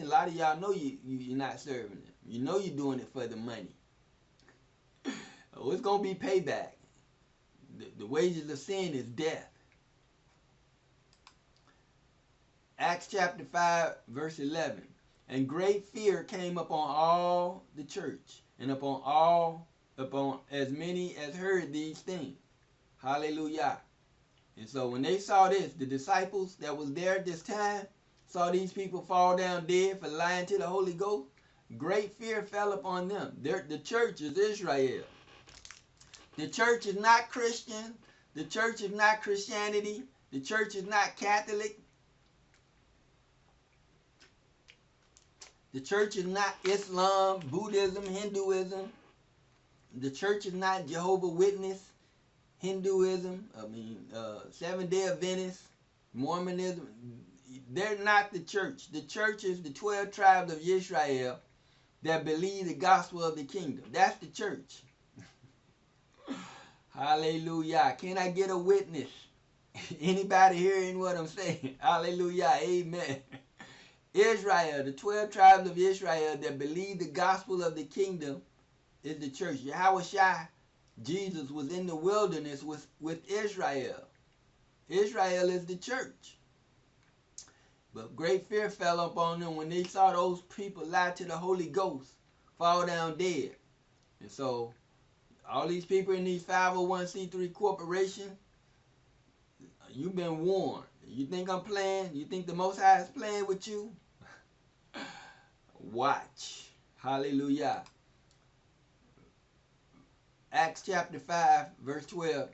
A lot of y'all know you're not serving him. You know you're doing it for the money. Oh, it's going to be payback. The wages of sin is death. Acts chapter 5, verse 11. And great fear came upon all the church, and upon as many as heard these things. Hallelujah. And so when they saw this, the disciples that was there at this time, saw these people fall down dead for lying to the Holy Ghost, great fear fell upon them. The church is Israel. The church is not Christian. The church is not Christianity. The church is not Catholic. The church is not Islam, Buddhism, Hinduism. The church is not Jehovah's Witness, Hinduism, Seventh-day Adventist, Mormonism. They're not the church. The church is the 12 tribes of Yisrael that believe the gospel of the kingdom. That's the church. Hallelujah. Can I get a witness? Anybody hearing what I'm saying? Hallelujah. Amen. Israel, the 12 tribes of Israel that believe the gospel of the kingdom is the church. Yahushua, Jesus, was in the wilderness with Israel. Israel is the church. But great fear fell upon them when they saw those people lie to the Holy Ghost, fall down dead. And so all these people in these 501c3 corporations, you've been warned. You think I'm playing? You think the Most High is playing with you? Watch. Hallelujah. Acts chapter 5, verse 12.